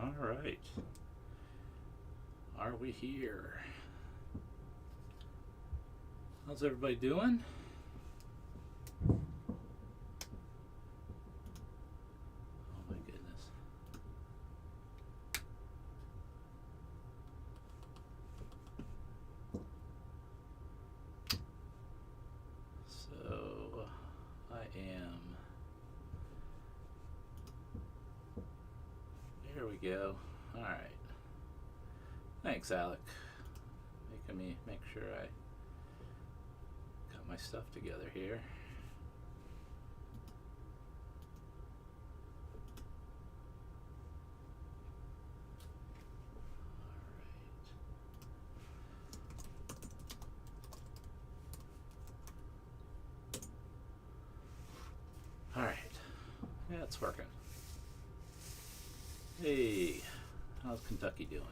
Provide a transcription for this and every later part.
All right. Are we here? How's everybody doing? Oh my goodness. So I am. There we go. All right. Thanks, Alec. Making me make sure I got my stuff together here. All right. Yeah, it's working. Hey, how's Kentucky doing?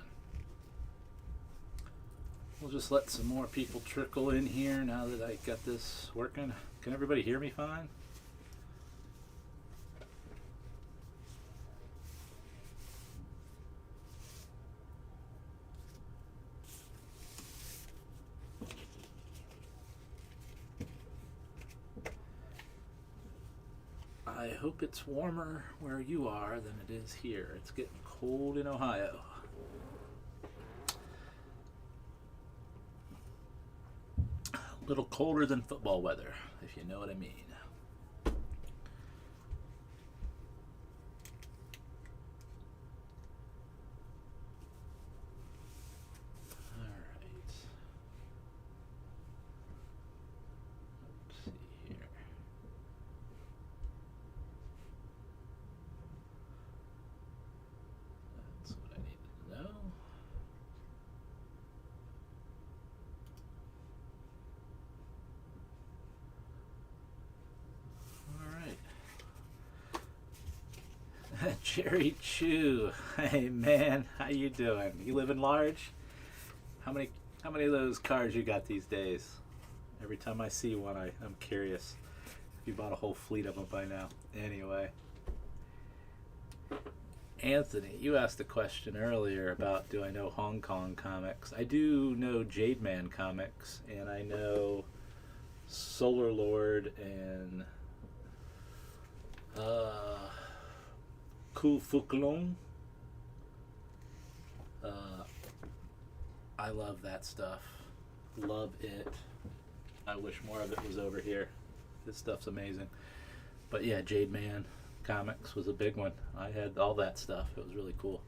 We'll just let some more people trickle in here now that I got this working. Can everybody hear me fine? I hope it's warmer where you are than it is here. It's getting cold in Ohio. A little colder than football weather, if you know what I mean. Jerry Chew, hey man, how you doing? You living large? How many of those cars you got these days? Every time I see one, I'm curious. If you bought a whole fleet of them by now. Anyway, Anthony, you asked a question earlier about do I know Hong Kong comics? I do know Jade Man comics, and I know Solar Lord and Ku Fuklong. I love that stuff. Love it. I wish more of it was over here. This stuff's amazing. But yeah, Jade Man Comics was a big one. I had all that stuff. It was really cool.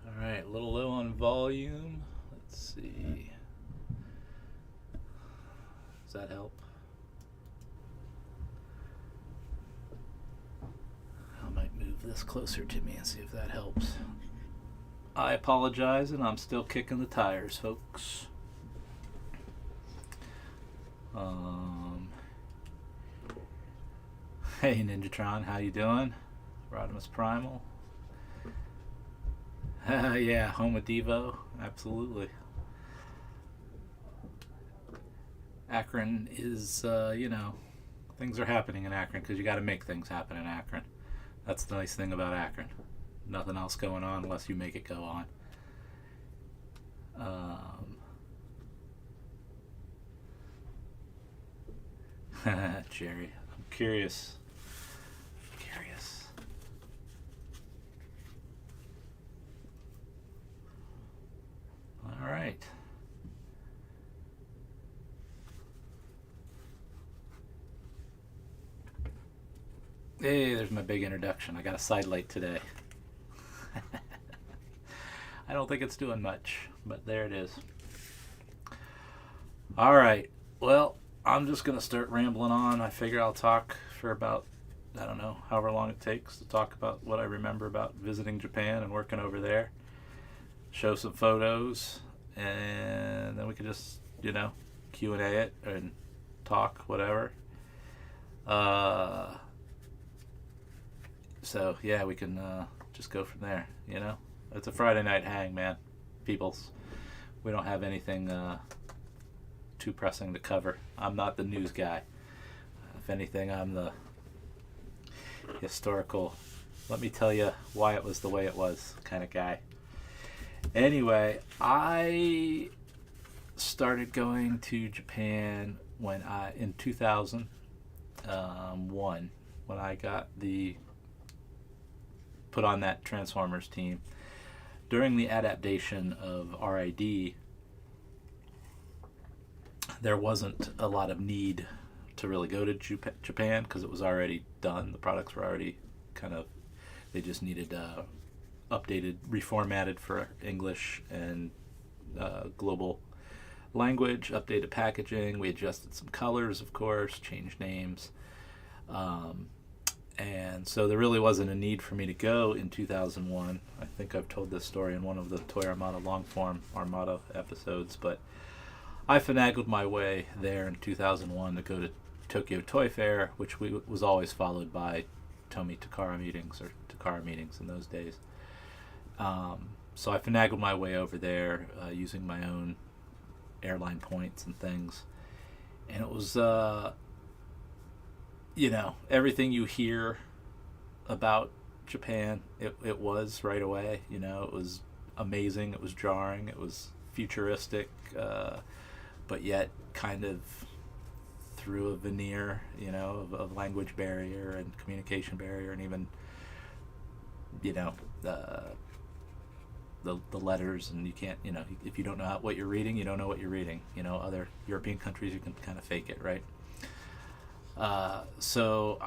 Alright, a little low on volume. Let's see. Does that help? This closer to me and see if that helps. I apologize, and I'm still kicking the tires, folks. Hey Ninjatron, how you doing? Rodimus Primal. Yeah, home with Devo, absolutely. Akron is, things are happening in Akron because you got to make things happen in Akron. That's the nice thing about Akron. Nothing else going on unless you make it go on. Jerry, I'm curious. All right. Hey, there's my big introduction. I got a side light today. I don't think it's doing much, but there it is. All right. Well, I'm just going to start rambling on. I figure I'll talk for about, I don't know, however long it takes to talk about what I remember about visiting Japan and working over there. Show some photos, and then we can just, Q&A it and talk, whatever. So yeah, we can just go from there. It's a Friday night hang, man. Peoples, we don't have anything too pressing to cover. I'm not the news guy. If anything, I'm the historical, let me tell you why it was the way it was kind of guy. Anyway, I started going to Japan in 2001 when I got put on that Transformers team. During the adaptation of RID, there wasn't a lot of need to really go to Japan because it was already done. The products were already they just needed updated, reformatted for English and global language, updated packaging. We adjusted some colors, of course, changed names. And so there really wasn't a need for me to go in 2001. I think I've told this story in one of the Toy Armada long-form Armada episodes, but I finagled my way there in 2001 to go to Tokyo Toy Fair, which was always followed by Tomy Takara meetings, or Takara meetings in those days. So I finagled my way over there using my own airline points and things. And it was, everything you hear about Japan, it was right away. It was amazing, it was jarring, it was futuristic, but yet kind of through a veneer, of language barrier and communication barrier, and even, the letters, and you can't, if you don't know what you're reading, you don't know what you're reading. Other European countries, you can kind of fake it, right? So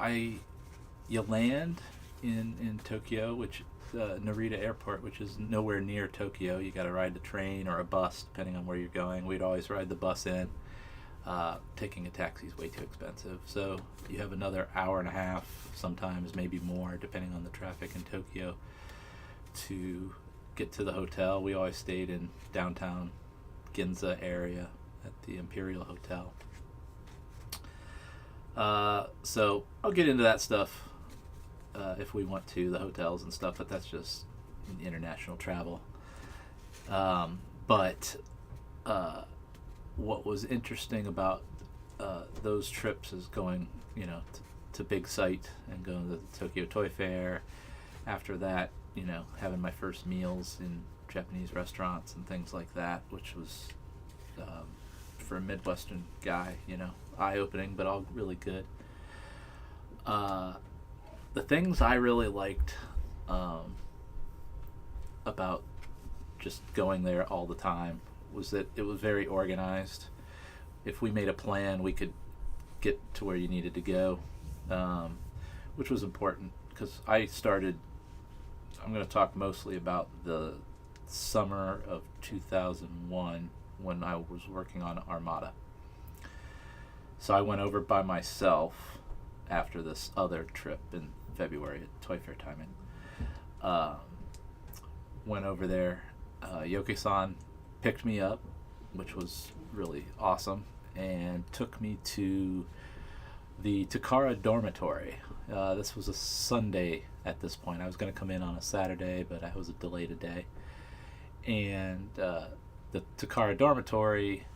you land in Tokyo, which Narita Airport, which is nowhere near Tokyo. You got to ride the train or a bus, depending on where you're going. We'd always ride the bus in. Taking a taxi is way too expensive. So you have another hour and a half, sometimes maybe more, depending on the traffic in Tokyo, to get to the hotel. We always stayed in downtown Ginza area at the Imperial Hotel. So I'll get into that stuff if we want to, the hotels and stuff, but that's just international travel. But what was interesting about those trips is going, to Big Sight and going to the Tokyo Toy Fair. After that, having my first meals in Japanese restaurants and things like that, which was, for a Midwestern guy, eye-opening, but all really good. The things I really liked about just going there all the time was that it was very organized. If we made a plan, we could get to where you needed to go, which was important because I'm going to talk mostly about the summer of 2001 when I was working on Armada. So I went over by myself after this other trip in February at Toy Fair timing. Went over there. Yoke-san picked me up, which was really awesome, and took me to the Takara dormitory. This was a Sunday at this point. I was going to come in on a Saturday, but I was delayed a day. And the Takara dormitory,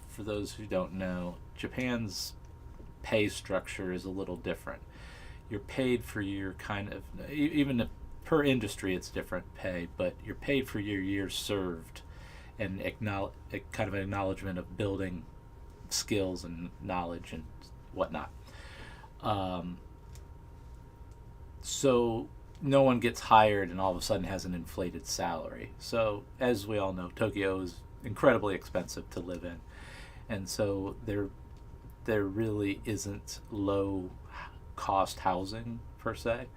for those who don't know, Japan's pay structure is a little different. You're paid for your even if per industry it's different pay, but you're paid for your years served and kind of an acknowledgement of building skills and knowledge and whatnot. So no one gets hired and all of a sudden has an inflated salary. So as we all know, Tokyo is incredibly expensive to live in, and so there really isn't low cost housing per se,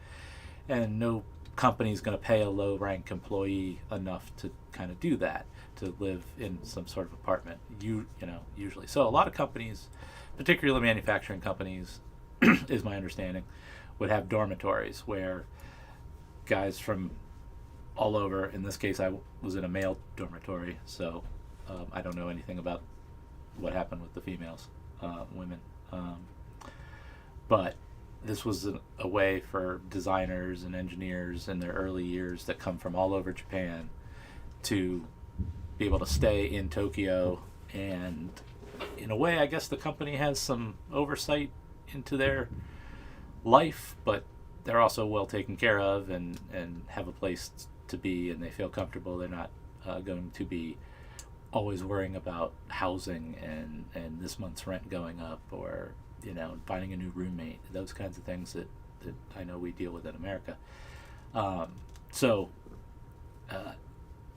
and no company is going to pay a low rank employee enough to kind of do that, to live in some sort of apartment, usually. So a lot of companies, particularly manufacturing companies, is my understanding, would have dormitories where guys from all over, in this case I was in a male dormitory, so I don't know anything about what happened with the females, women, but this was a way for designers and engineers in their early years that come from all over Japan to be able to stay in Tokyo, and in a way I guess the company has some oversight into their life, but they're also well taken care of and have a place to be, and they feel comfortable. They're not going to be always worrying about housing and this month's rent going up, or finding a new roommate, those kinds of things that I know we deal with in America. So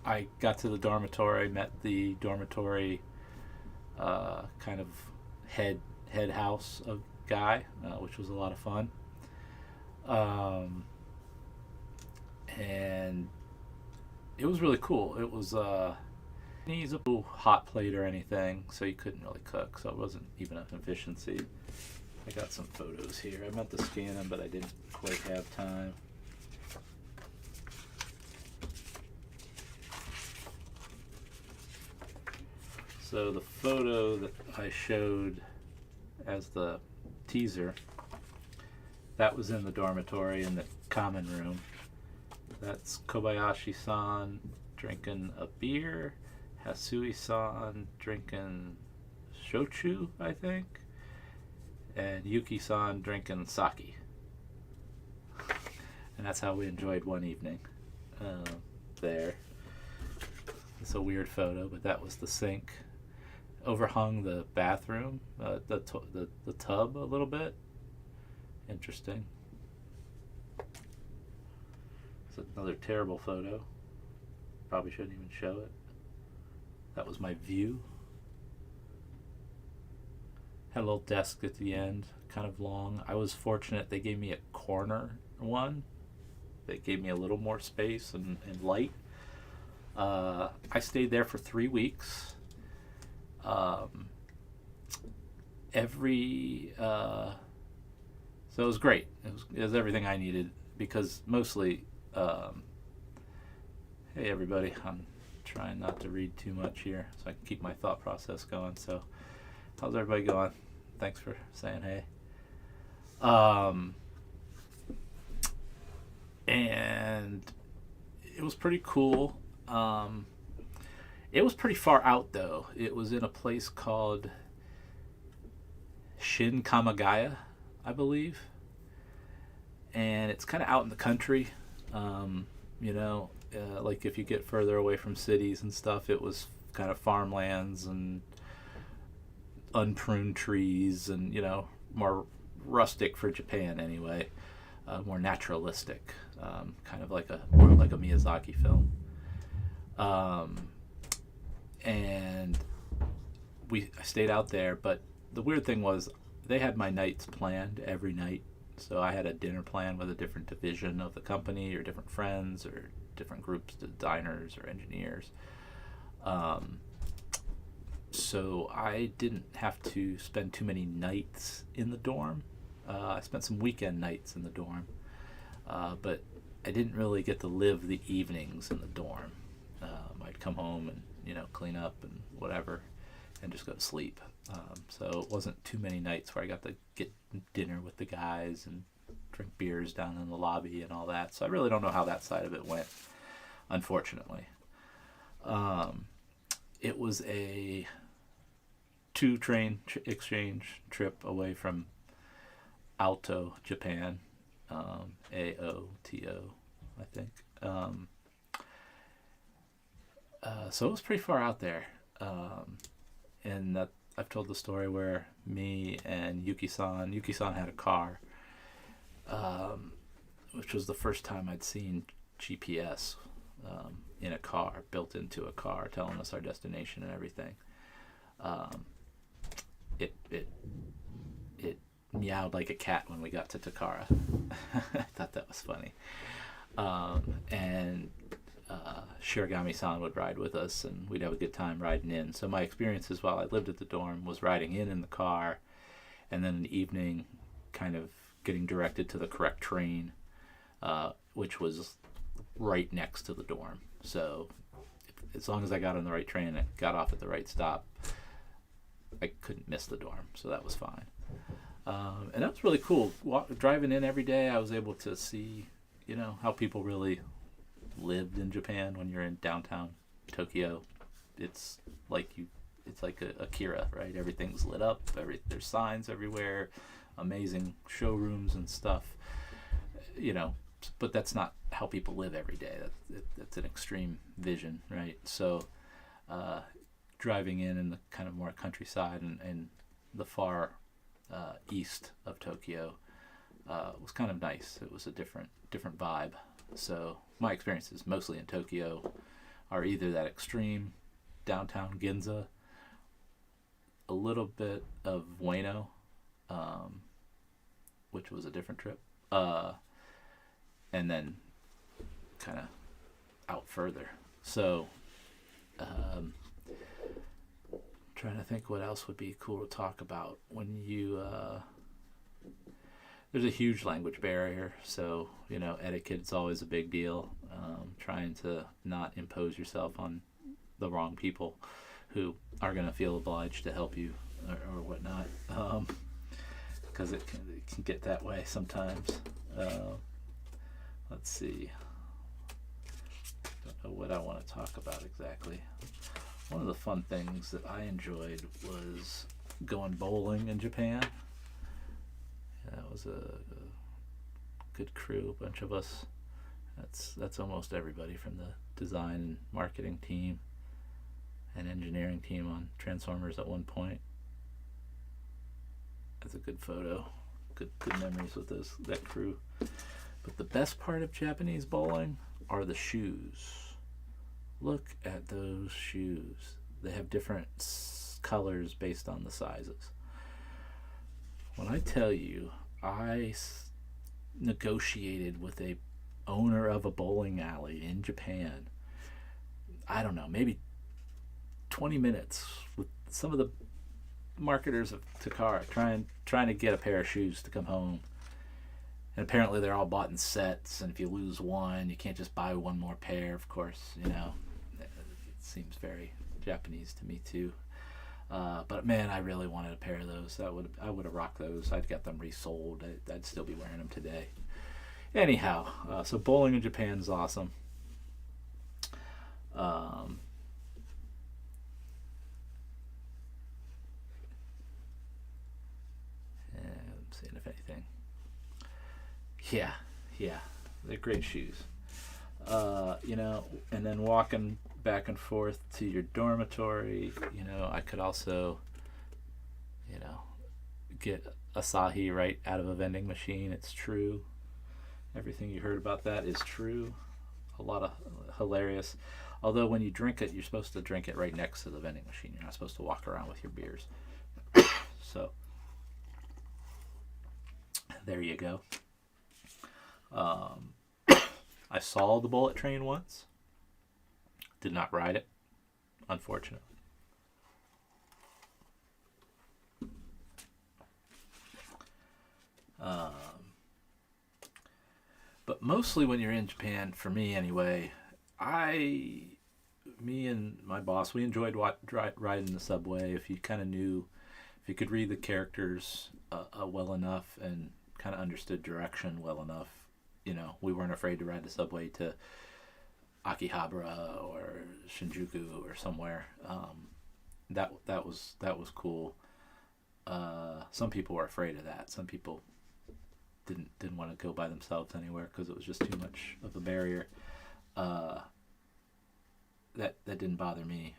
I got to the dormitory, met the dormitory kind of head house of guy, which was a lot of fun. And it was really cool. It was he's a hot plate or anything, so you couldn't really cook, so it wasn't even an efficiency. I got some photos here. I meant to scan them, but I didn't quite have time. So the photo that I showed as the teaser, that was in the dormitory in the common room. That's Kobayashi-san drinking a beer, Hasui-san drinking shochu, I think, and Yuki-san drinking sake. And that's how we enjoyed one evening there. It's a weird photo, but that was the sink. Overhung the bathroom, the tub a little bit. Interesting. It's another terrible photo. Probably shouldn't even show it. That was my view. Had a little desk at the end, kind of long. I was fortunate they gave me a corner one. They gave me a little more space and light. I stayed there for 3 weeks. So it was great. It was everything I needed, because mostly, hey everybody, I'm trying not to read too much here so I can keep my thought process going. So how's everybody going? Thanks for saying hey. And it was pretty cool. It was pretty far out though. It was in a place called Shin Kamagaya, I believe. And it's kind of out in the country. Like if you get further away from cities and stuff, it was kind of farmlands and unpruned trees and, more rustic for Japan anyway. More naturalistic, kind of more like a Miyazaki film. And I stayed out there, but the weird thing was they had my nights planned every night. So I had a dinner plan with a different division of the company, or different friends, or different groups, designers or engineers. So I didn't have to spend too many nights in the dorm. I spent some weekend nights in the dorm, but I didn't really get to live the evenings in the dorm. I'd come home and clean up and whatever, and just go to sleep. So it wasn't too many nights where I got to get dinner with the guys and drink beers down in the lobby and all that. So I really don't know how that side of it went, unfortunately. It was a 2-train exchange trip away from Alto, Japan. AOTO, I think. So it was pretty far out there. And that I've told the story where me and Yuki-san had a car, which was the first time I'd seen GPS in a car, built into a car, telling us our destination and everything. It meowed like a cat when we got to Takara. I thought that was funny. And Shiragami-san would ride with us, and we'd have a good time riding in. So my experiences while I lived at the dorm was riding in the car, and then in the evening kind of getting directed to the correct train, which was right next to the dorm. So as long as I got on the right train and it got off at the right stop, I couldn't miss the dorm, so that was fine. And that was really cool. Driving in every day, I was able to see, how people really lived in Japan. When you're in downtown Tokyo, it's like Akira, right? Everything's lit up. There's signs everywhere, amazing showrooms and stuff. you know, but that's not how people live every day. That's an extreme vision, right? So driving in the kind of more countryside and the far east of Tokyo was kind of nice. It was a different vibe. So my experiences mostly in Tokyo are either that extreme downtown Ginza, a little bit of Ueno, which was a different trip, and then kind of out further. So trying to think what else would be cool to talk about when you there's a huge language barrier, so etiquette's always a big deal. Trying to not impose yourself on the wrong people who are going to feel obliged to help you or whatnot, because it can get that way sometimes. Let's see. Don't know what I want to talk about exactly. One of the fun things that I enjoyed was going bowling in Japan. That was a good crew, a bunch of us. That's almost everybody from the design and marketing team and engineering team on Transformers at one point. That's a good photo. Good memories with that crew. But the best part of Japanese bowling are the shoes. Look at those shoes. They have different colors based on the sizes. When I tell you, I negotiated with a owner of a bowling alley in Japan, I don't know, maybe 20 minutes with some of the marketers of Takara trying to get a pair of shoes to come home. And apparently they're all bought in sets, and if you lose one, you can't just buy one more pair, of course. It seems very Japanese to me too. But man, I really wanted a pair of those. I would have rocked those. I'd get them resold. I'd still be wearing them today. Anyhow, so bowling in Japan is awesome. I'm seeing if anything. Yeah, they're great shoes. And then walking back and forth to your dormitory, I could also, get Asahi right out of a vending machine. It's true. Everything you heard about that is true. A lot of hilarious. Although when you drink it, you're supposed to drink it right next to the vending machine. You're not supposed to walk around with your beers. So, there you go. I saw the bullet train once. Did not ride it, unfortunately. But mostly when you're in Japan, for me anyway, me and my boss, we enjoyed riding the subway. If you kind of knew, if you could read the characters well enough and kind of understood direction well enough, we weren't afraid to ride the subway to Akihabara or Shinjuku or somewhere. That was cool. Some people were afraid of that. Some people didn't want to go by themselves anywhere because it was just too much of a barrier. That didn't bother me.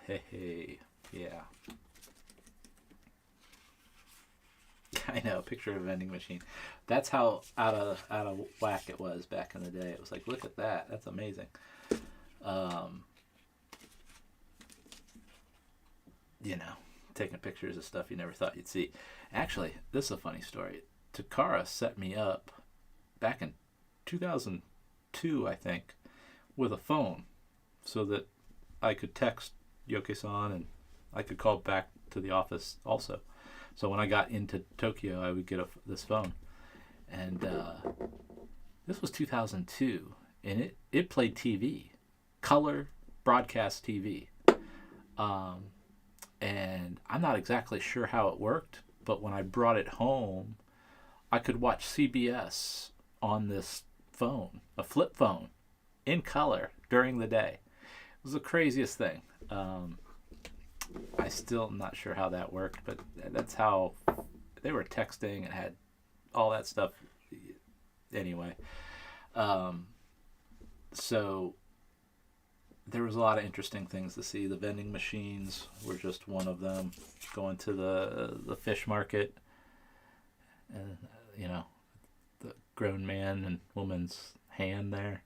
Hey, yeah. I know, picture of a vending machine. That's how out of whack it was back in the day. It was like, look at that. That's amazing. Taking pictures of stuff you never thought you'd see. Actually, this is a funny story. Takara set me up back in 2002, I think, with a phone so that I could text Yoke-san and I could call back to the office also. So when I got into Tokyo, I would get this phone. And this was 2002, and it played TV, color broadcast TV. And I'm not exactly sure how it worked, but when I brought it home, I could watch CBS on this phone, a flip phone, in color during the day. It was the craziest thing. I still am not sure how that worked, but that's how they were texting and had all that stuff. Anyway, so there was a lot of interesting things to see. The vending machines were just one of them. Going to the fish market, and the grown man and woman's hand there.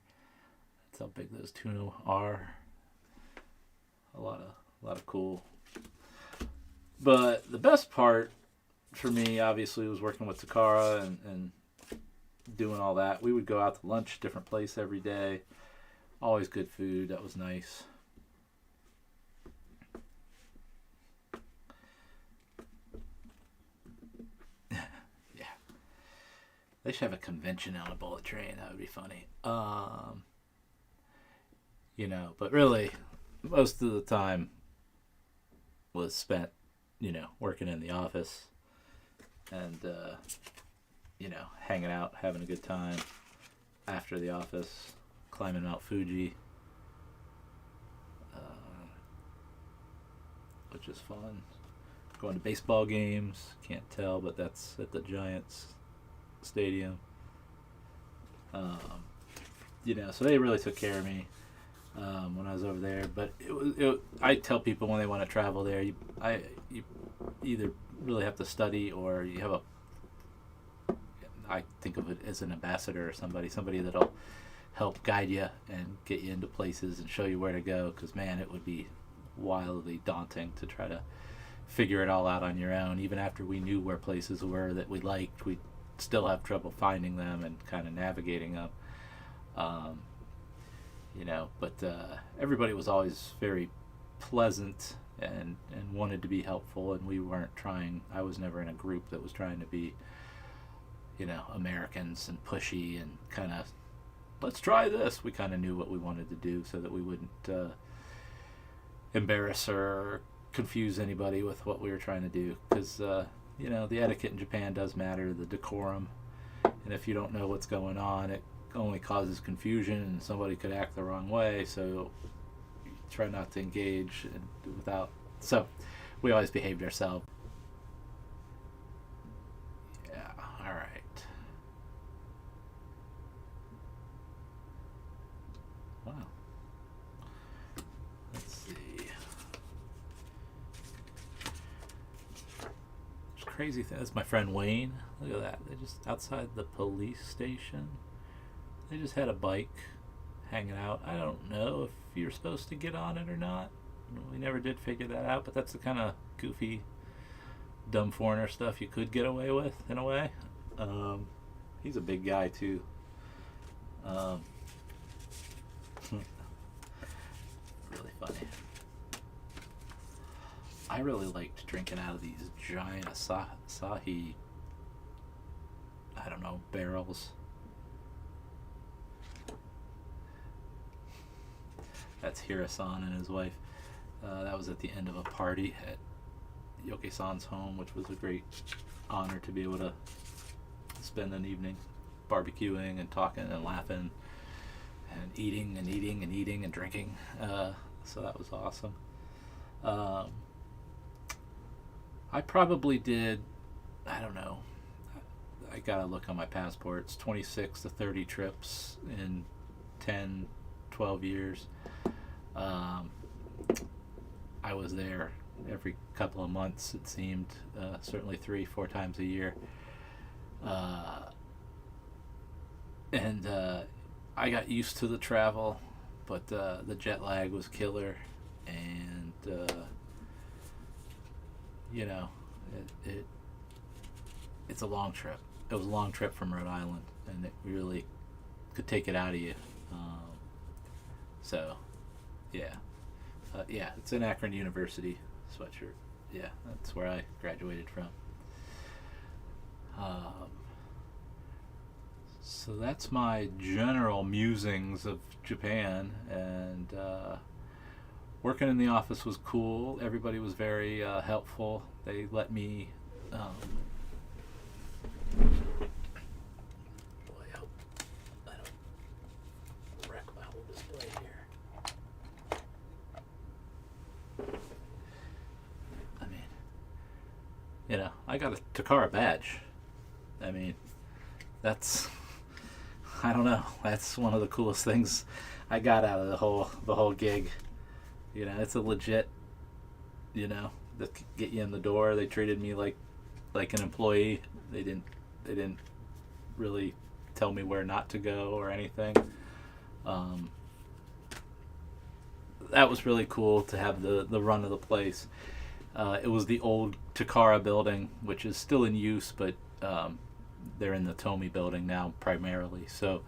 That's how big those tuna are. A lot of cool. But the best part for me, obviously, was working with Takara and doing all that. We would go out to lunch, different place every day. Always good food. That was nice. Yeah. They should have a convention on a bullet train. That would be funny. But really, most of the time was spent, working in the office and, hanging out, having a good time after the office, climbing Mount Fuji, which is fun. Going to baseball games, can't tell, but that's at the Giants stadium. So they really took care of me when I was over there. But I tell people when they want to travel there, you either really have to study or you have I think of it as an ambassador or somebody that'll help guide you and get you into places and show you where to go, because man, it would be wildly daunting to try to figure it all out on your own. Even after we knew where places were that we liked, we'd still have trouble finding them and kind of navigating them. But everybody was always very pleasant and wanted to be helpful, and we weren't trying. I was never in a group that was trying to be Americans and pushy and kind of, let's try this. We kind of knew what we wanted to do so that we wouldn't embarrass or confuse anybody with what we were trying to do, because the etiquette in Japan does matter, the decorum, and if you don't know what's going on, it only causes confusion and somebody could act the wrong way. So you try not to engage so we always behaved ourselves. Yeah, all right. Wow. Let's see. There's crazy thing. That's my friend Wayne. Look at that. They just outside the police station. They just had a bike hanging out. I don't know if you're supposed to get on it or not. We never did figure that out, but that's the kind of goofy, dumb foreigner stuff you could get away with, in a way. He's a big guy, too. Really funny. I really liked drinking out of these giant Asahi, barrels. That's Hira-san and his wife. That was at the end of a party at Yoke-san's home, which was a great honor to be able to spend an evening barbecuing and talking and laughing and eating and drinking. So that was awesome. I probably did, I don't know, I gotta look on my passports, 26 to 30 trips in 10, 12 years. I was there every couple of months, it seemed, certainly 3-4 times a year. And I got used to the travel, but the jet lag was killer, and it's a long trip. It was a long trip from Rhode Island, and it really could take it out of you. It's an Akron University sweatshirt. Yeah, that's where I graduated from. So that's my general musings of Japan, and working in the office was cool. Everybody was very helpful. They let me wreck my whole display here. I got a Takara badge. I mean, that's, I don't know. That's one of the coolest things I got out of the whole gig. It's a legit, that get you in the door. They treated me like an employee. They didn't really tell me where not to go or anything. That was really cool to have the run of the place. It was the old Takara building, which is still in use, but they're in the Tomy building now primarily. So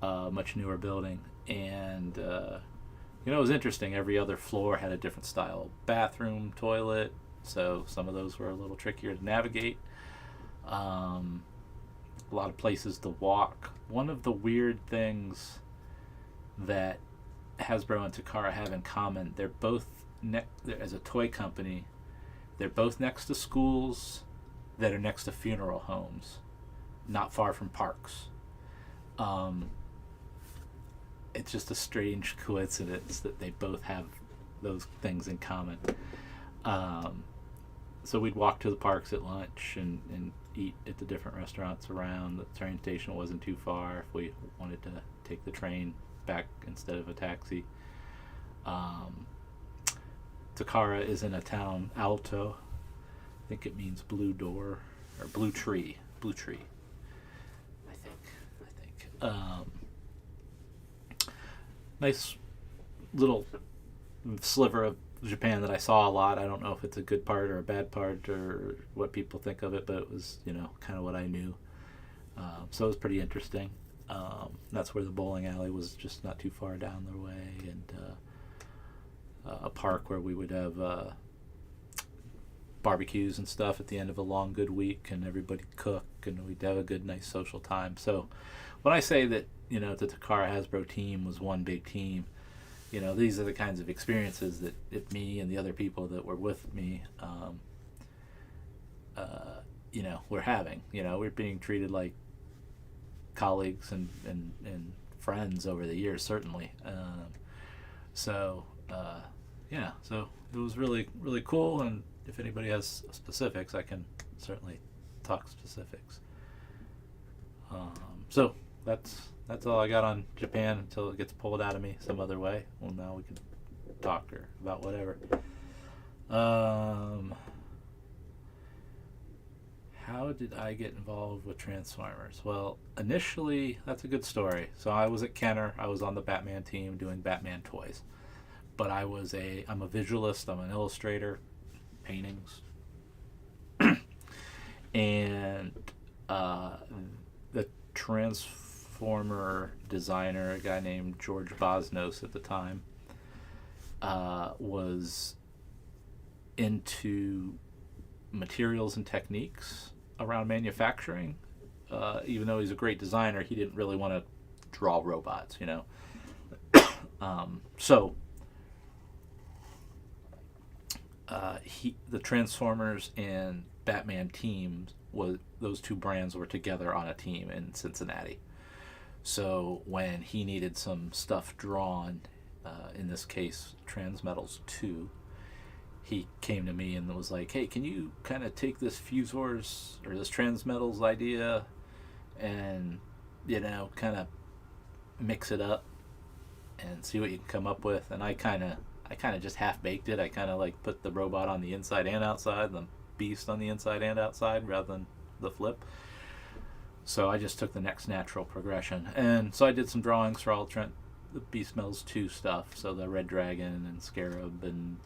much newer building. And it was interesting. Every other floor had a different style bathroom, toilet. So some of those were a little trickier to navigate. A lot of places to walk. One of the weird things that Hasbro and Takara have in common, they're both as a toy company, they're both next to schools that are next to funeral homes, not far from parks. It's just a strange coincidence that they both have those things in common. So we'd walk to the parks at lunch and eat at the different restaurants around. The train station wasn't too far if we wanted to take the train back instead of a taxi. Takara is in a town, Alto. I think it means blue door or blue tree. I think. Nice little sliver of Japan that I saw a lot. I don't know if it's a good part or a bad part or what people think of it, but it was, kind of what I knew. So it was pretty interesting. That's where the bowling alley was, just not too far down the way, and a park where we would have barbecues and stuff at the end of a long, good week, and everybody cook, and we'd have a good, nice social time. So when I say that, the Takara Hasbro team was one big team, these are the kinds of experiences that me and the other people that were with me, we're having. We're being treated like colleagues and friends over the years, certainly. So it was really, really cool, and if anybody has specifics, I can certainly talk specifics. So that's all I got on Japan until it gets pulled out of me some other way. Well, now we can talk about whatever. How did I get involved with Transformers? Well, initially, that's a good story. So I was at Kenner. I was on the Batman team doing Batman toys. But I'm a visualist. I'm an illustrator, paintings. And the Transformer designer, a guy named George Bosnos at the time, was into materials and techniques around manufacturing. Even though he's a great designer, he didn't really want to draw robots, So the Transformers and Batman teams, those two brands were together on a team in Cincinnati. So when he needed some stuff drawn, in this case Transmetals 2, he came to me and was like, hey, can you kind of take this Fusors or this Transmetals idea and kind of mix it up and see what you can come up with. And I kind of just half baked it. I kind of like put the robot on the inside and outside, the beast on the inside and outside rather than the flip. So I just took the next natural progression, and so I did some drawings for all the Beast Metals 2 stuff. So the Red Dragon and Scarab and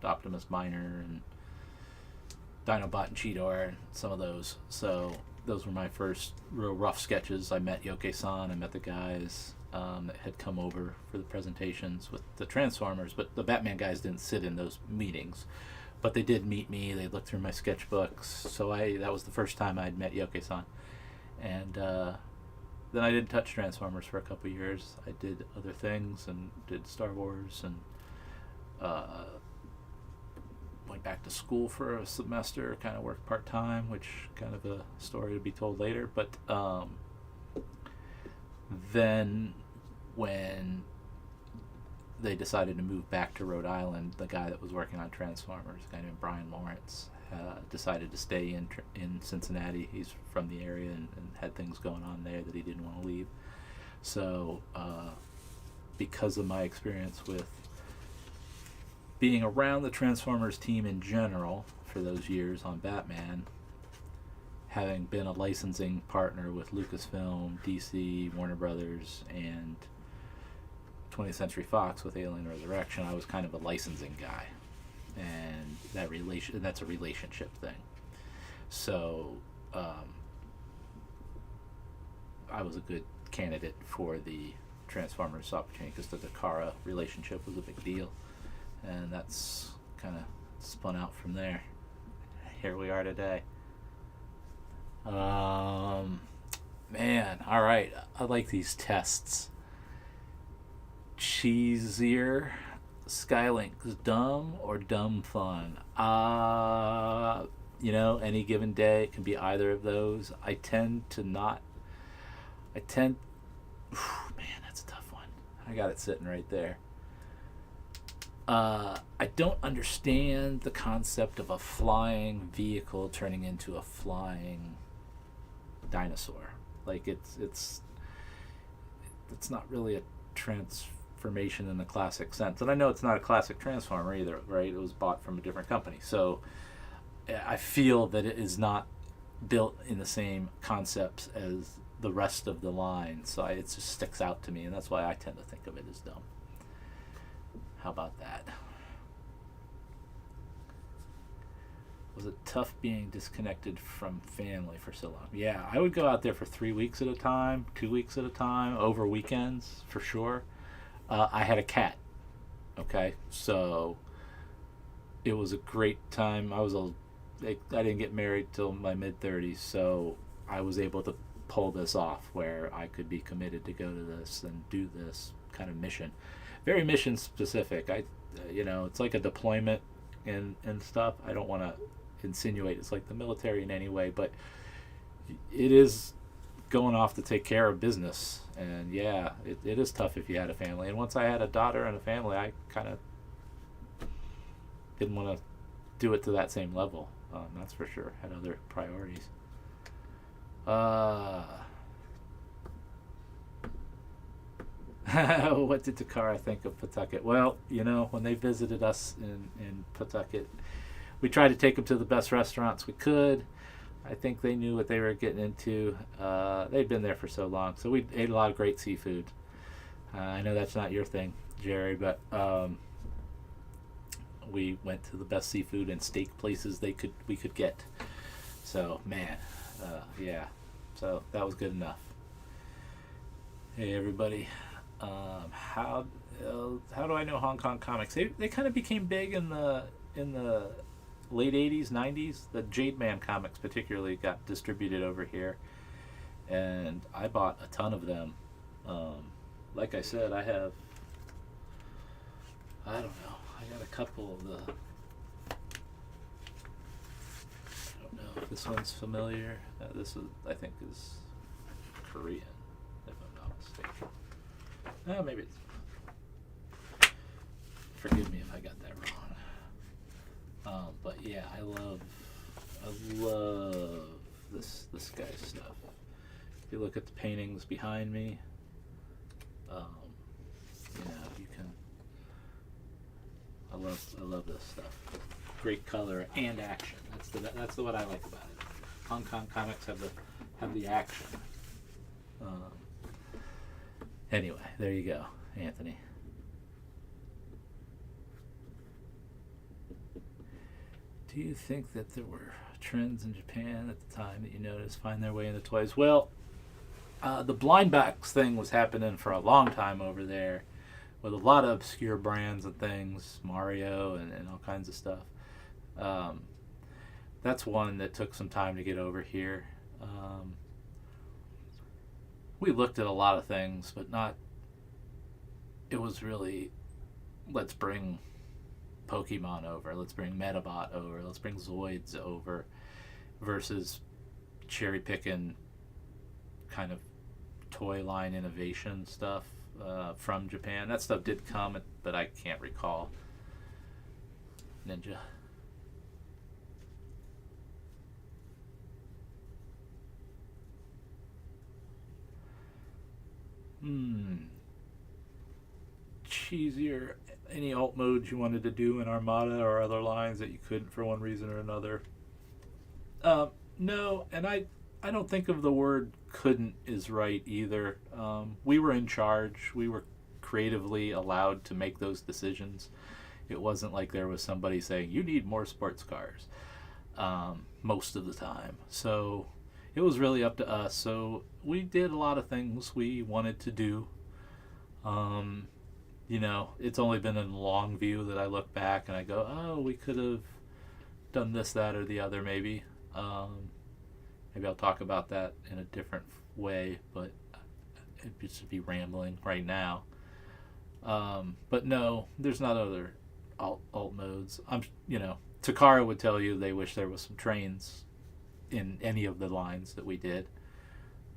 Optimus Minor and Dinobot and Cheetor and some of those. So those were my first real rough sketches. I met Yoke-san. I met the guys that had come over for the presentations with the Transformers, but the Batman guys didn't sit in those meetings. But they did meet me. They looked through my sketchbooks. So that was the first time I'd met Yoke-san. And then I didn't touch Transformers for a couple of years. I did other things and did Star Wars and went back to school for a semester, kind of worked part-time, which kind of a story to be told later. But then when they decided to move back to Rhode Island. The guy that was working on Transformers, a guy named Brian Lawrence, decided to stay in Cincinnati. He's from the area and had things going on there that he didn't want to leave. So because of my experience with being around the Transformers team in general for those years on Batman, having been a licensing partner with Lucasfilm, DC, Warner Brothers, and 20th Century Fox with Alien Resurrection, I was kind of a licensing guy, and that's a relationship thing. So I was a good candidate for the Transformers opportunity because the Takara relationship was a big deal, and that's kind of spun out from there. Here we are today. Man, all right. I like these tests. Cheesier Skylinks, dumb or dumb fun? Any given day it can be either of those. Man, that's a tough one. I got it sitting right there. I don't understand the concept of a flying vehicle turning into a flying dinosaur. Like it's not really a transformation in the classic sense. And I know it's not a classic Transformer either, right? It was bought from a different company. So I feel that it is not built in the same concepts as the rest of the line. So it just sticks out to me, and that's why I tend to think of it as dumb. How about that? Was it tough being disconnected from family for so long? Yeah, I would go out there for 3 weeks at a time, 2 weeks at a time, over weekends, for sure. I had a cat, okay? So it was a great time. I didn't get married till my mid-30s, so I was able to pull this off where I could be committed to go to this and do this kind of mission. Very mission specific. It's like a deployment and stuff. I don't want to insinuate it's like the military in any way, but it is going off to take care of business. And yeah, it is tough if you had a family. And once I had a daughter and a family, I kind of didn't want to do it to that same level. That's for sure. Had other priorities. What did Takara think of Pawtucket? Well, when they visited us in Pawtucket, we tried to take them to the best restaurants we could. I think they knew what they were getting into. They'd been there for so long, so we ate a lot of great seafood. I know that's not your thing, Jerry, but we went to the best seafood and steak places we could get. So, man, yeah. So that was good enough. Hey, everybody. How do I know Hong Kong comics? They kind of became big in the late 80s, 90s. The Jade Man comics particularly got distributed over here, and I bought a ton of them. Like I said, I don't know, I got a couple of the, I don't know if this one's familiar. This I think is Korean, if I'm not mistaken. Maybe it's, forgive me if I got that wrong. But yeah, I love this guy's stuff. If you look at the paintings behind me, you can. I love this stuff. Great color and action. That's what I like about it. Hong Kong comics have the action. Anyway, there you go, Anthony. Do you think that there were trends in Japan at the time that you noticed find their way into toys? Well, the blind box thing was happening for a long time over there with a lot of obscure brands and things, Mario and all kinds of stuff. That's one that took some time to get over here. We looked at a lot of things, but it was really, let's bring Pokemon over, let's bring Metabot over, let's bring Zoids over, versus cherry picking kind of toy line innovation stuff. from Japan. That stuff did come, but I can't recall. Ninja. Cheesier. Any alt modes you wanted to do in Armada or other lines that you couldn't for one reason or another? No, and I don't think of the word couldn't is right either. We were in charge. We were creatively allowed to make those decisions. It wasn't like there was somebody saying, you need more sports cars, most of the time. So it was really up to us. So we did a lot of things we wanted to do. It's only been in long view that I look back and I go, oh, we could have done this, that, or the other maybe. Maybe I'll talk about that in a different way, but it should be rambling right now. But no, there's not other alt modes. Takara would tell you they wish there was some trains in any of the lines that we did.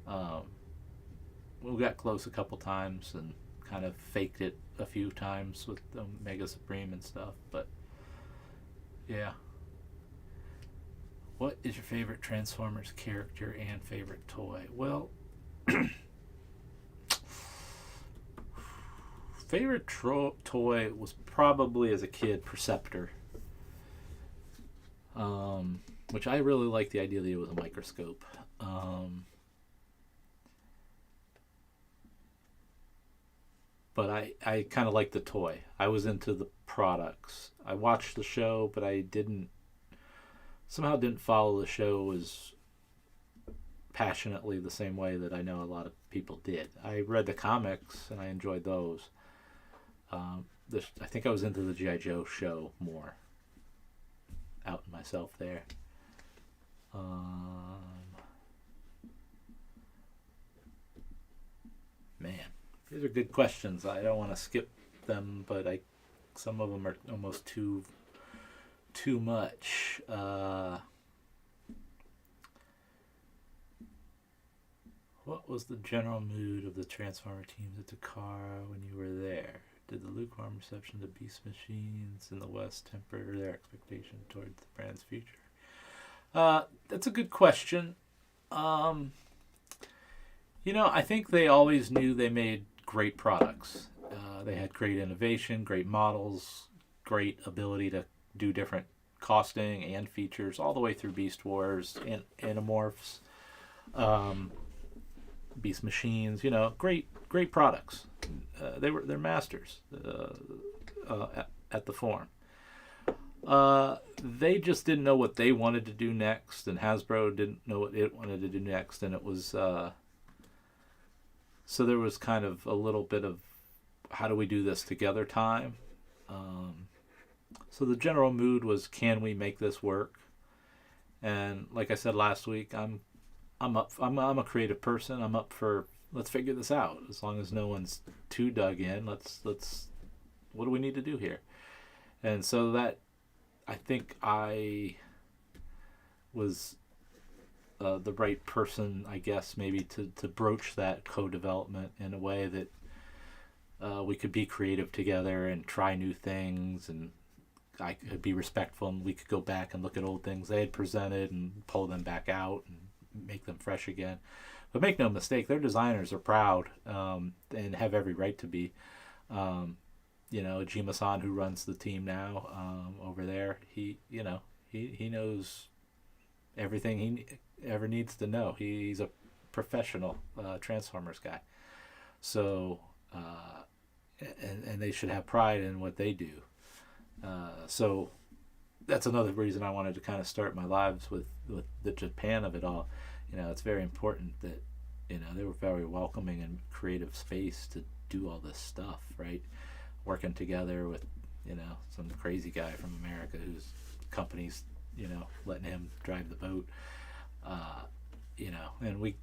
We got close a couple times and kind of faked it a few times with the Mega Supreme and stuff, but yeah. What is your favorite Transformers character and favorite toy? Well, favorite toy was probably as a kid Perceptor, which I really liked the idea that it was a microscope. But I kind of liked the toy. I was into the products. I watched the show, but I somehow didn't follow the show as passionately the same way that I know a lot of people did. I read the comics and I enjoyed those. I think I was into the G.I. Joe show more. Out myself there. Man, these are good questions. I don't want to skip them, but some of them are almost too much. What was the general mood of the Transformer teams at Takara when you were there? Did the lukewarm reception to Beast Machines in the West temper their expectation towards the brand's future? That's a good question. I think they always knew they made great products. They had great innovation, great models, great ability to do different costing and features all the way through Beast Wars and Animorphs, Beast Machines. Great products. They're masters at the form. They just didn't know what they wanted to do next, and Hasbro didn't know what it wanted to do next, and it was so there was kind of a little bit of how do we do this together time. So the general mood was, can we make this work? And like I said last week, I'm a creative person. I'm up for, let's figure this out. As long as no one's too dug in, let's what do we need to do here? And so that, I think I was the right person, I guess, maybe to broach that co-development in a way that we could be creative together and try new things, and I could be respectful, and we could go back and look at old things they had presented and pull them back out and make them fresh again. But make no mistake, their designers are proud and have every right to be. Jima-san, who runs the team now over there, he knows everything he ever needs to know. He's a professional Transformers guy. So, and they should have pride in what they do. So that's another reason I wanted to kind of start my lives with the Japan of it all. It's very important that, they were very welcoming and creative space to do all this stuff, right? Working together with, some crazy guy from America whose company's, letting him drive the boat, and we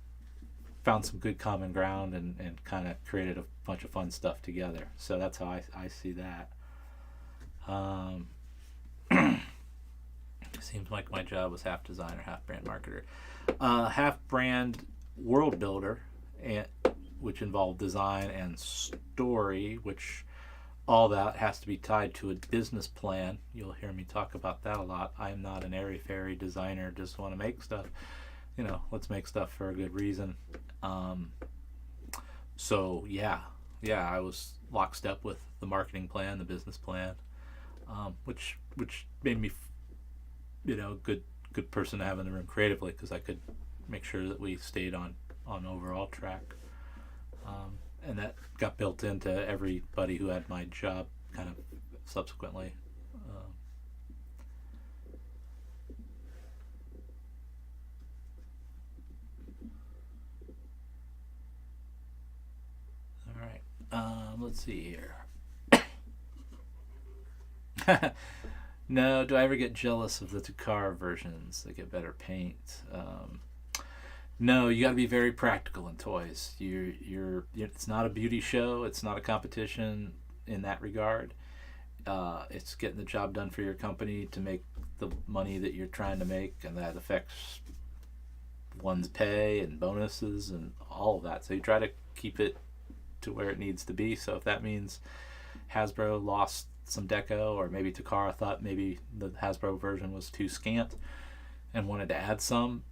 found some good common ground and kind of created a bunch of fun stuff together. So that's how I see that. Seems like my job was half designer, half brand marketer, half brand world builder, which involve design and story, which all that has to be tied to a business plan. You'll hear me talk about that a lot. I'm not an airy-fairy designer, just want to make stuff. Let's make stuff for a good reason. So I was lockstep with the marketing plan, the business plan, which made me, good person to have in the room creatively, because I could make sure that we stayed on overall track. And that got built into everybody who had my job kind of subsequently. All right. Let's see here. No, do I ever get jealous of the Takara versions? They get better paint. No, you got to be very practical in toys. It's not a beauty show. It's not a competition in that regard. It's getting the job done for your company to make the money that you're trying to make, and that affects one's pay and bonuses and all of that. So you try to keep it to where it needs to be. So if that means Hasbro lost some deco, or maybe Takara thought maybe the Hasbro version was too scant and wanted to add some,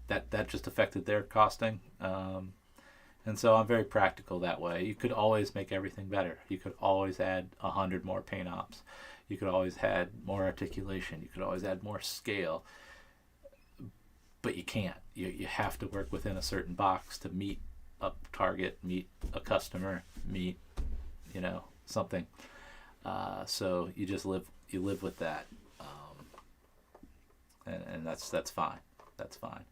that just affected their costing. And so I'm very practical that way. You could always make everything better. You could always add 100 more paint ops. You could always add more articulation. You could always add more scale. But you can't. You have to work within a certain box to meet a target, meet a customer, meet, something. So you just live with that. And that's fine. That's fine.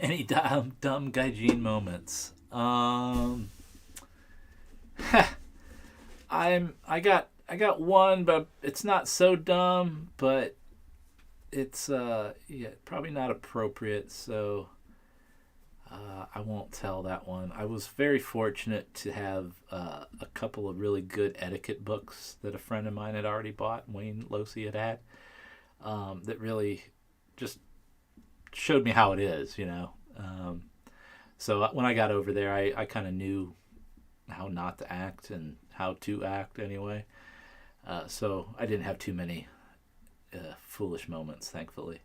Any dumb gaijin moments? I got one, but it's not so dumb, but it's probably not appropriate, so I won't tell that one. I was very fortunate to have a couple of really good etiquette books that a friend of mine had already bought, Wayne Losey had, that really just showed me how it is, So when I got over there, I kind of knew how not to act and how to act anyway. So I didn't have too many foolish moments, thankfully.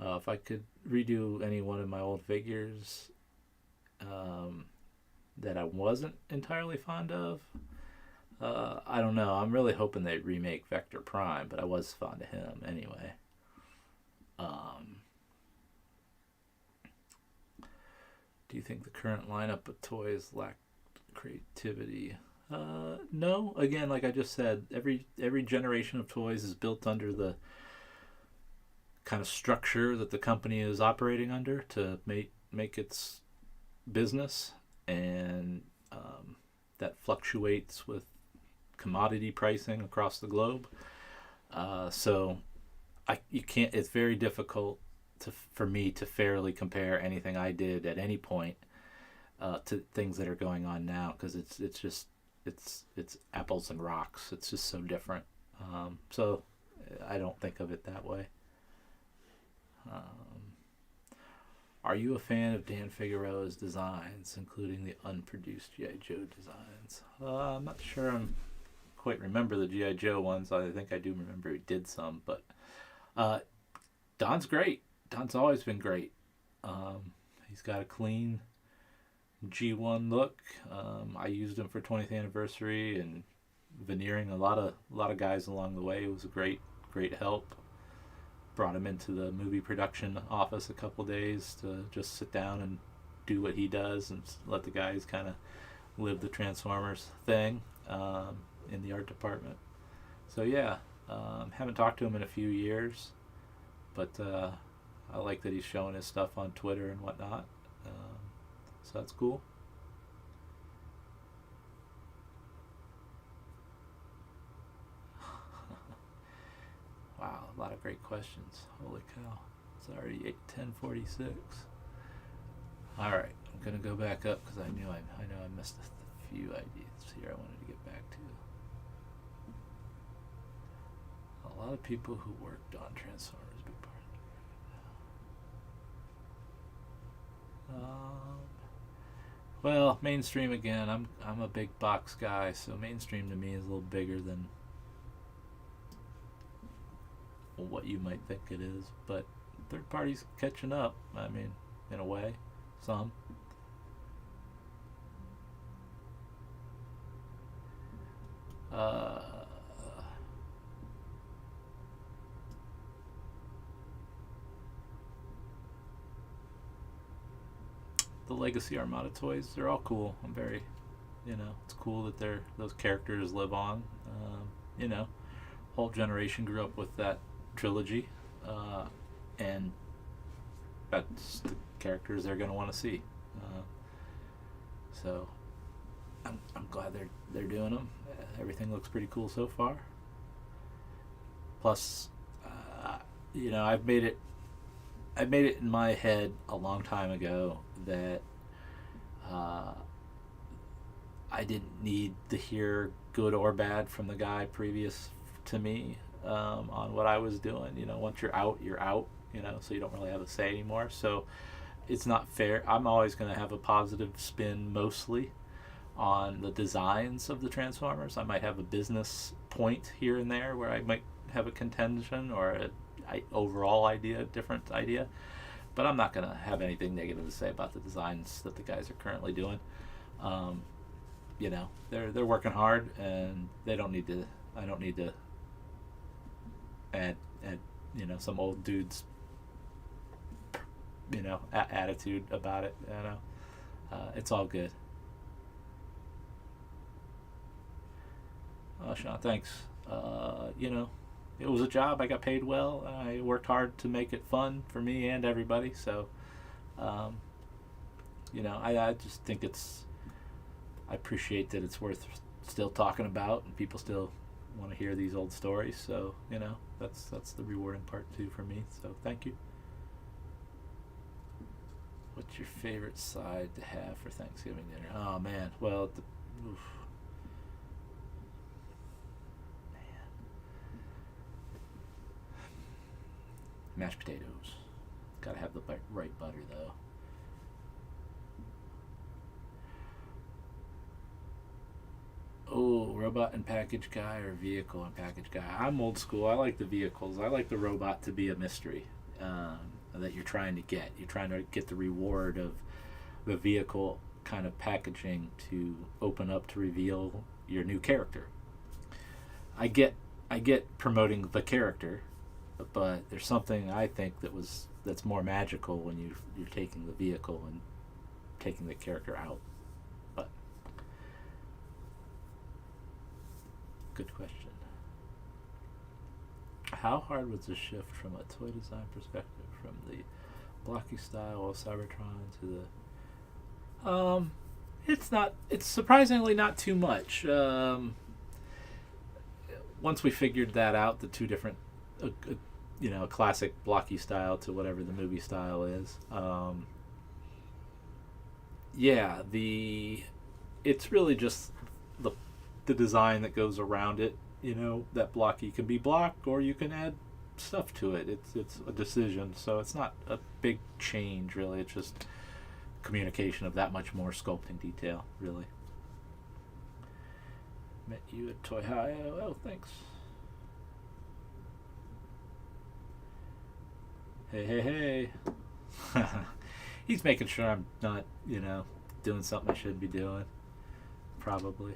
If I could redo any one of my old figures that I wasn't entirely fond of, I don't know. I'm really hoping they remake Vector Prime, but I was fond of him anyway. Do you think the current lineup of toys lack creativity? No. Again, like I just said, every generation of toys is built under the kind of structure that the company is operating under to make its business, and that fluctuates with commodity pricing across the globe. So you can't. It's very difficult for me to fairly compare anything I did at any point to things that are going on now, because it's apples and rocks. It's just so different. So I don't think of it that way. Are you a fan of Dan Figueroa's designs, including the unproduced G.I. Joe designs? I'm not sure I quite remember the G.I. Joe ones. I think I do remember he did some, but Don's great. Don's always been great. He's got a clean G1 look. I used him for 20th anniversary and veneering a lot of guys along the way. It was a great help. Brought him into the movie production office a couple days to just sit down and do what he does and let the guys kind of live the Transformers thing in the art department. So yeah, haven't talked to him in a few years, but I like that he's showing his stuff on Twitter and whatnot. So that's cool. Wow, a lot of great questions. Holy cow. It's already 10:46. All right, I'm gonna go back up because I know I missed a few ideas here. I wanted to get back to. A lot of people who worked on Transformers big part. Well, mainstream again. I'm a big box guy, so mainstream to me is a little bigger than what you might think it is. But third party's catching up. I mean, in a way, some. The Legacy Armada toys, they're all cool. I'm very, it's cool that those characters live on. You know, whole generation grew up with that trilogy, and that's the characters they're going to want to see. So I'm glad they're doing them. Everything looks pretty cool so far. Plus, I've made it in my head a long time ago that I didn't need to hear good or bad from the guy previous to me on what I was doing. Once you're out, you're out. So you don't really have a say anymore. So it's not fair. I'm always going to have a positive spin mostly on the designs of the Transformers. I might have a business point here and there where I might have a contention or a overall idea, different idea, but I'm not gonna have anything negative to say about the designs that the guys are currently doing. They're working hard, and they don't need to. I don't need to add some old dude's attitude about it. It's all good. Oh, Sean, thanks. It was a job. I got paid well. I worked hard to make it fun for me and everybody. So, I just think I appreciate that it's worth still talking about, and people still want to hear these old stories. So, that's the rewarding part too for me. So, thank you. What's your favorite side to have for Thanksgiving dinner? Oh man, well, mashed potatoes. Gotta have the right butter though. Oh, robot and package guy or vehicle and package guy? I'm old school. I like the vehicles. I like the robot to be a mystery that you're trying to get. You're trying to get the reward of the vehicle kind of packaging to open up to reveal your new character. I get promoting the character, but there's something I think that's more magical when you're taking the vehicle and taking the character out. But good question. How hard was the shift from a toy design perspective from the blocky style of Cybertron to the it's surprisingly not too much. Once we figured that out, the two different a classic blocky style to whatever the movie style is. It's really just the design that goes around it. That blocky can be block, or you can add stuff to it. It's a decision, so it's not a big change really. It's just communication of that much more sculpting detail, really. Met you at Toy High. Oh, thanks. Hey. He's making sure I'm not, doing something I shouldn't be doing. Probably.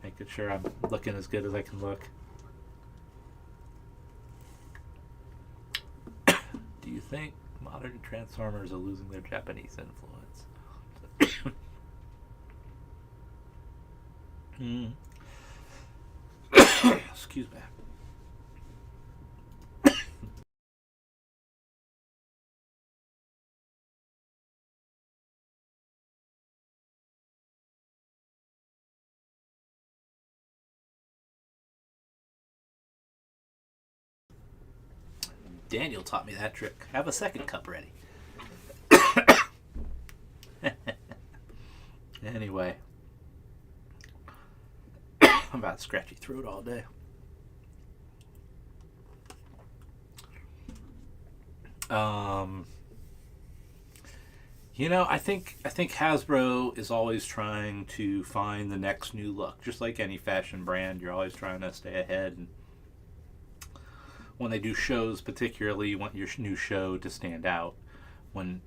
Making sure I'm looking as good as I can look. Do you think modern Transformers are losing their Japanese influence? Excuse me. Daniel taught me that trick. Have a second cup ready. Anyway, I'm about scratchy throat all day. I think Hasbro is always trying to find the next new look. Just like any fashion brand, you're always trying to stay ahead. And when they do shows, particularly, you want your new show to stand out. When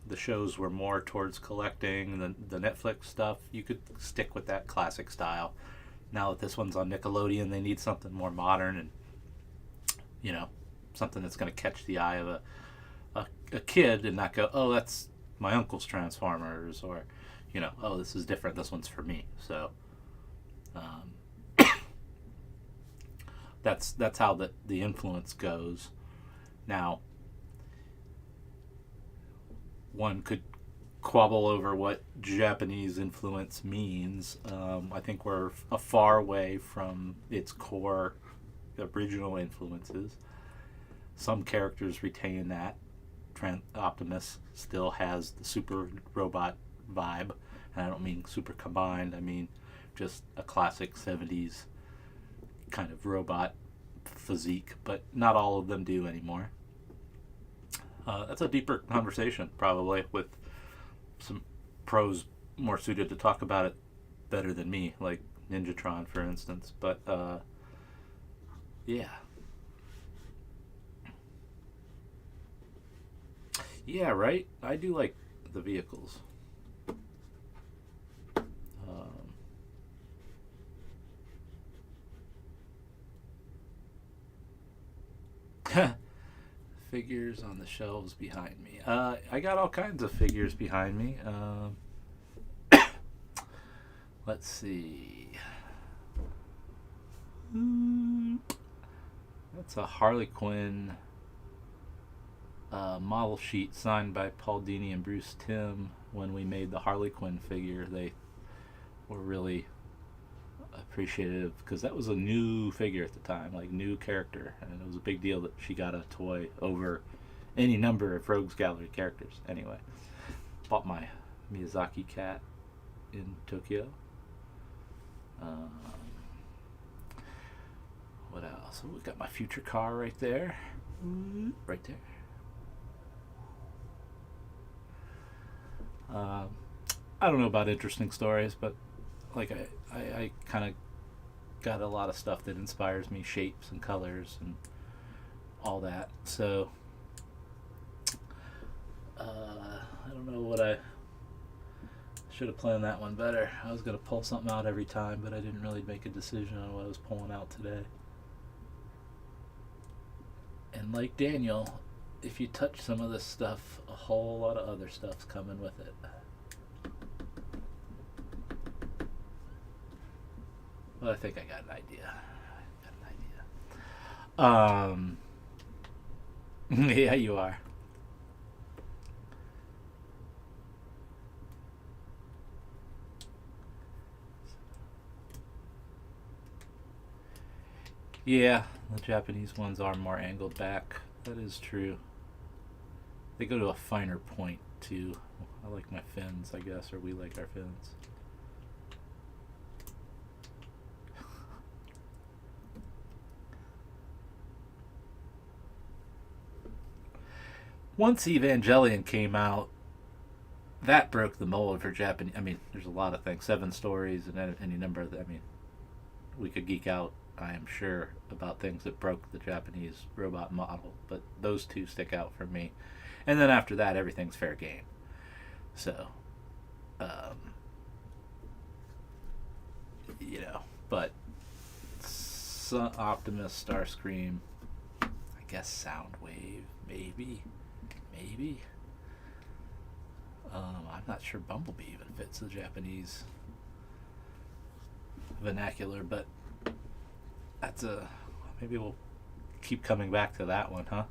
the shows were more towards collecting the Netflix stuff, you could stick with that classic style. Now that this one's on Nickelodeon, they need something more modern and something that's going to catch the eye of a kid and not go, oh, that's my uncle's Transformers, or oh, this is different, this one's for me. So that's how the influence goes. Now, one could quabble over what Japanese influence means. I think we're a far way from its core original influences. Some characters retain that. Optimus still has the super robot vibe, and I don't mean super combined, I mean just a classic 70s kind of robot physique, but not all of them do anymore. That's a deeper conversation, probably, with some pros more suited to talk about it better than me, like Ninjatron, for instance. But yeah. Yeah, right? I do like the vehicles. Figures on the shelves behind me. I got all kinds of figures behind me. Let's see. That's a Harley Quinn model sheet signed by Paul Dini and Bruce Timm. When we made the Harley Quinn figure, they were really appreciative because that was a new figure at the time, like new character, and it was a big deal that she got a toy over any number of Rogues Gallery characters. Anyway, bought my Miyazaki cat in Tokyo. What else? We got my future car right there. Right there. I don't know about interesting stories, but like I kind of got a lot of stuff that inspires me, shapes and colors and all that. So I don't know what I should have planned that one better. I was going to pull something out every time, but I didn't really make a decision on what I was pulling out today. And like Daniel, if you touch some of this stuff, a whole lot of other stuff's coming with it. Well, I think I got an idea. Yeah, you are. Yeah, the Japanese ones are more angled back. That is true. They go to a finer point, too. I like my fins, I guess, or we like our fins. Once Evangelion came out, that broke the mold for Japanese. I mean, there's a lot of things, 7 stories, and any number of them. I mean, we could geek out, I am sure, about things that broke the Japanese robot model, but those two stick out for me. And then after that, everything's fair game. So, but Optimus, Starscream, I guess Soundwave, maybe. I'm not sure Bumblebee even fits the Japanese vernacular, but maybe we'll keep coming back to that one, huh?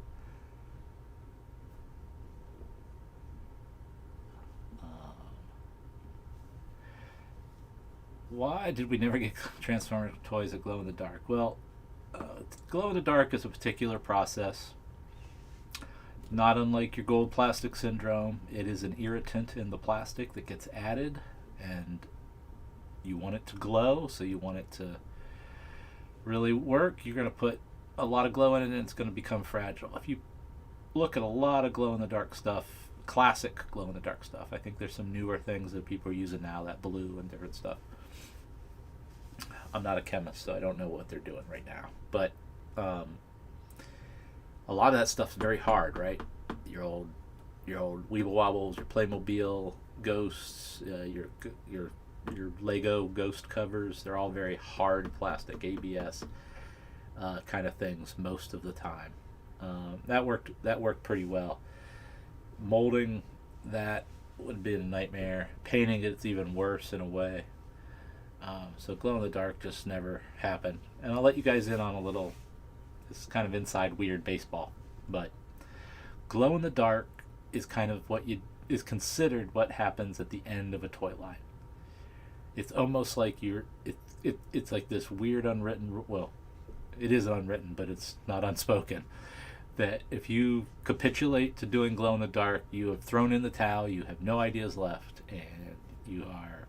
Why did we never get Transformer toys that glow in the dark? Well, glow in the dark is a particular process. Not unlike your gold plastic syndrome, it is an irritant in the plastic that gets added, and you want it to glow, so you want it to really work. You're going to put a lot of glow in it, and it's going to become fragile. If you look at a lot of glow-in-the-dark stuff, classic glow-in-the-dark stuff, I think there's some newer things that people are using now, that blue and different stuff. I'm not a chemist, so I don't know what they're doing right now. But a lot of that stuff's very hard, right? Your old Weeble Wobbles, your Playmobil ghosts, your Lego ghost covers, they're all very hard plastic, ABS kind of things most of the time. That worked pretty well. Molding that would be a nightmare. Painting it's even worse in a way. So glow in the dark just never happened. And I'll let you guys in on a little, this is kind of inside weird baseball, but glow in the dark is kind of is considered what happens at the end of a toy line. It's almost like it's like this weird unwritten, well, it is unwritten, but it's not unspoken, that if you capitulate to doing glow in the dark, you have thrown in the towel, you have no ideas left, and you are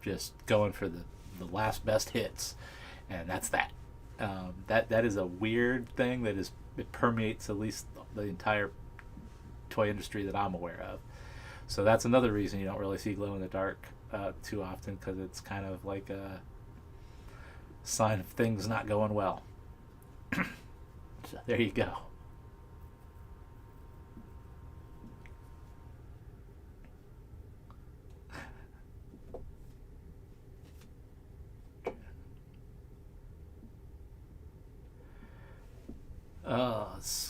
just going for the last best hits, and that's that. That is a weird thing that it permeates at least the entire toy industry that I'm aware of. So that's another reason you don't really see glow in the dark too often, because it's kind of like a sign of things not going well. So there you go.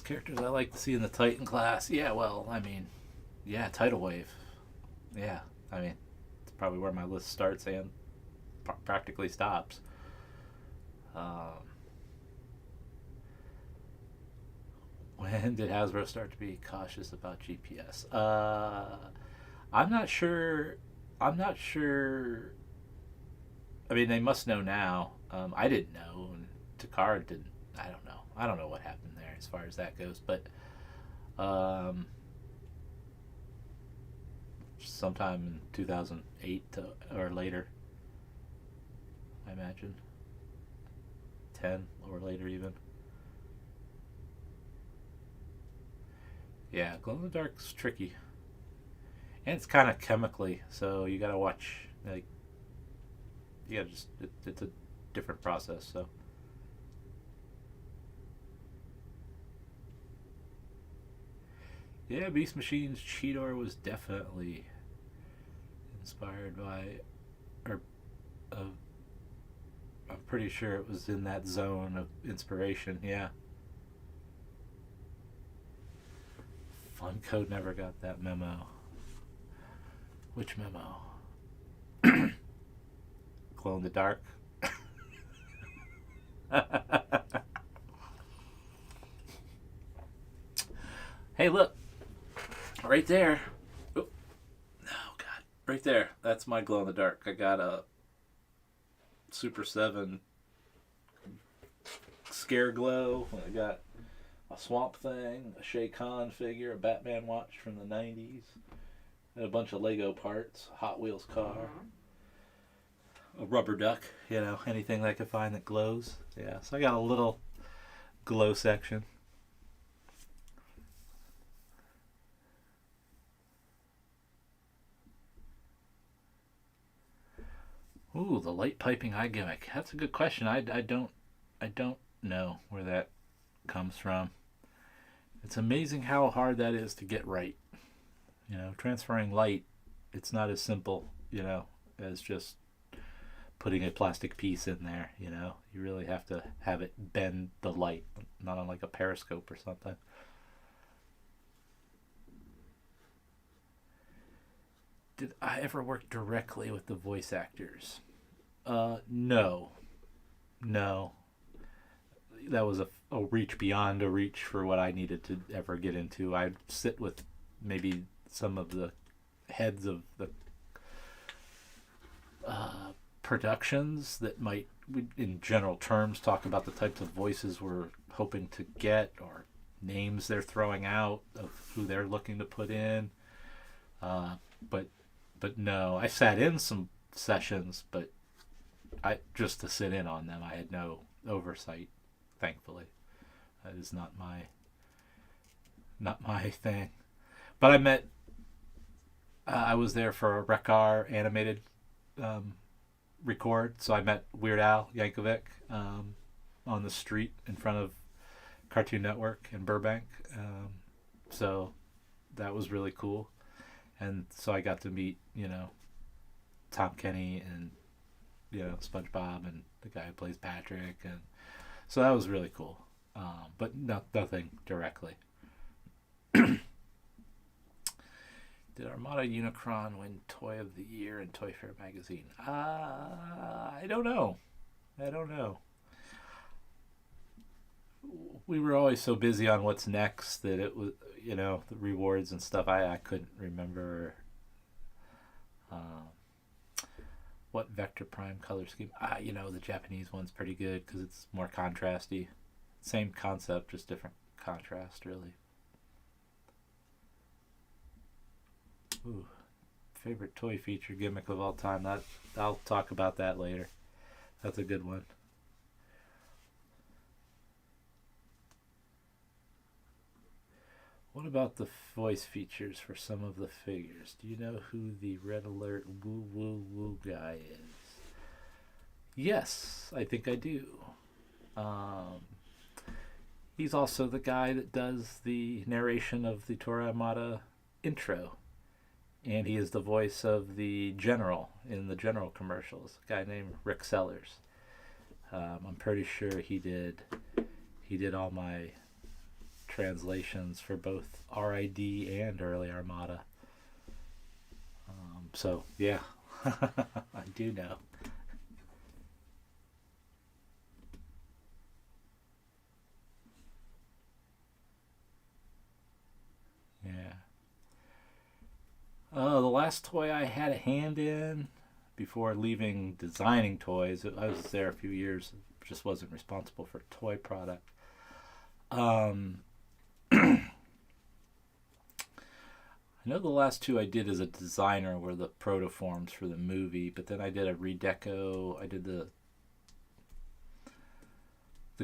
Characters I like to see in the Titan class. Yeah, well, I mean, yeah, Tidal Wave. Yeah, I mean, it's probably where my list starts and practically stops. When did Hasbro start to be cautious about GPS? I'm not sure. I mean, they must know now. I didn't know, and Takara didn't. I don't know. I don't know what happened there as far as that goes, but sometime in 2008 or later, I imagine. 10 or later even. Yeah, glow in the dark's tricky, and it's kind of chemically, so you gotta watch. Like, you gotta it's a different process. So. Yeah, Beast Machine's Cheetor was definitely inspired by, or I'm pretty sure it was in that zone of inspiration, yeah. Funcode never got that memo. Which memo? Glow in the dark? Hey, look. Right there. Oh God. Right there. That's my glow in the dark. I got a Super 7 Scare Glow. I got a Swamp Thing, a Shay Khan figure, a Batman watch from the 90s, and a bunch of Lego parts, a Hot Wheels car, a rubber duck, anything that I could find that glows. Yeah, so I got a little glow section. Ooh, the light piping eye gimmick. That's a good question. I don't know where that comes from. It's amazing how hard that is to get right. Transferring light, it's not as simple, as just putting a plastic piece in there, You really have to have it bend the light, not on like a periscope or something. Did I ever work directly with the voice actors? No. That was a reach beyond a reach for what I needed to ever get into. I'd sit with maybe some of the heads of the productions that might, in general terms, talk about the types of voices we're hoping to get, or names they're throwing out of who they're looking to put in. But But no, I sat in some sessions, but I just to sit in on them. I had no oversight, thankfully. That is not my thing. But I met. I was there for a Rekar animated record, so I met Weird Al Yankovic on the street in front of Cartoon Network in Burbank. So that was really cool, and so I got to meet Tom Kenny and SpongeBob and the guy who plays Patrick, and so that was really cool. But nothing directly. Did Armada Unicron win Toy of the Year in Toy Fair magazine? I don't know. We were always so busy on what's next that it was, the rewards and stuff. I couldn't remember what Vector Prime color scheme. The Japanese one's pretty good because it's more contrasty. Same concept, just different contrast, really. Ooh, favorite toy feature gimmick of all time. I'll talk about that later. That's a good one. What about the voice features for some of the figures? Do you know who the Red Alert Woo Woo Woo guy is? Yes, I think I do. He's also the guy that does the narration of the Toy Armada intro. And he is the voice of the General in the General commercials, a guy named Rick Sellers. I'm pretty sure he did all my translations for both RID and early Armada. So yeah, I do know. Yeah. The last toy I had a hand in before leaving designing toys, I was there a few years, just wasn't responsible for toy product. I know the last two I did as a designer were the protoforms for the movie, but then I did a redeco. I did the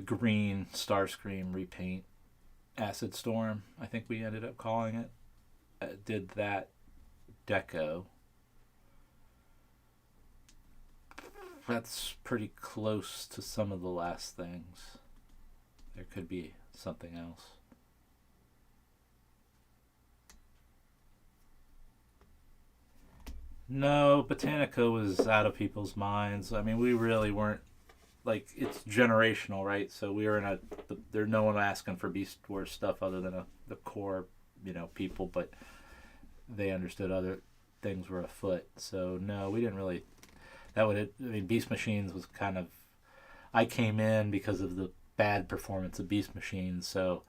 green Starscream repaint, Acid Storm, I think we ended up calling it. I did that deco. That's pretty close to some of the last things. There could be something else. No, Botanica was out of people's minds. I mean, we really weren't, like, it's generational, right? So we were in there's no one asking for Beast Wars stuff other than the core, people, but they understood other things were afoot. So no, we didn't really, Beast Machines was kind of, I came in because of the bad performance of Beast Machines, so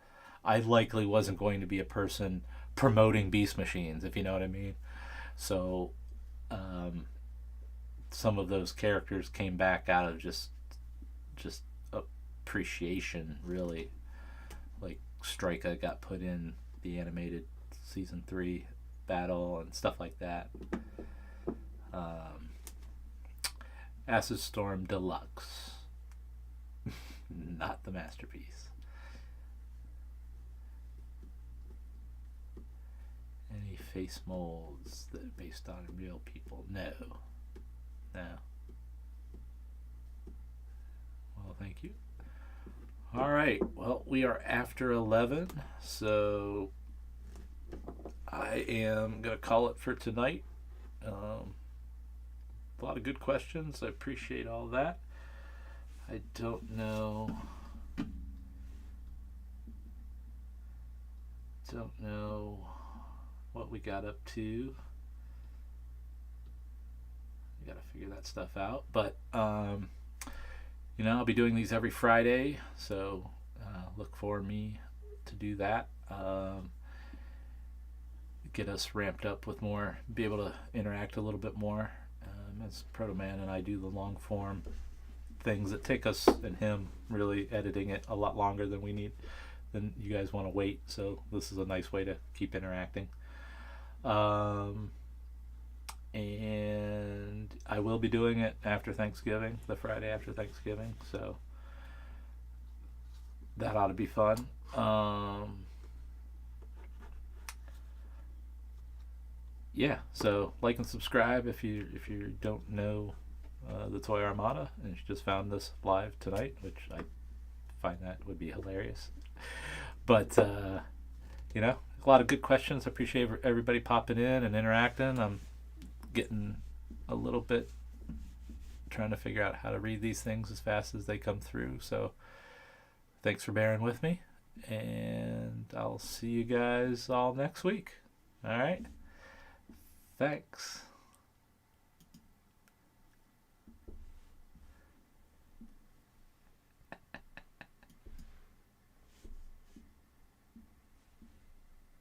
I likely wasn't going to be a person promoting Beast Machines, if you know what I mean. So some of those characters came back out of just appreciation, really. Like Strika got put in the animated season 3 battle and stuff like that. Acid Storm Deluxe, not the masterpiece. Any face molds that are based on real people? No. Well, thank you. All right. Well, we are after 11, so I am going to call it for tonight. A lot of good questions. I appreciate all that. I don't know what we got up to. We got to figure that stuff out. But, I'll be doing these every Friday, so look for me to do that. Get us ramped up with more, be able to interact a little bit more as Proto Man and I do the long form things that take us and him really editing it a lot longer than you guys want to wait. So this is a nice way to keep interacting. And I will be doing it after Thanksgiving, the Friday after Thanksgiving, so that ought to be fun. Yeah, so like and subscribe if you don't know the Toy Armada and you just found this live tonight, which I find that would be hilarious. But a lot of good questions. I appreciate everybody popping in and interacting. I'm getting a little bit trying to figure out how to read these things as fast as they come through. So thanks for bearing with me, and I'll see you guys all next week. All right. Thanks.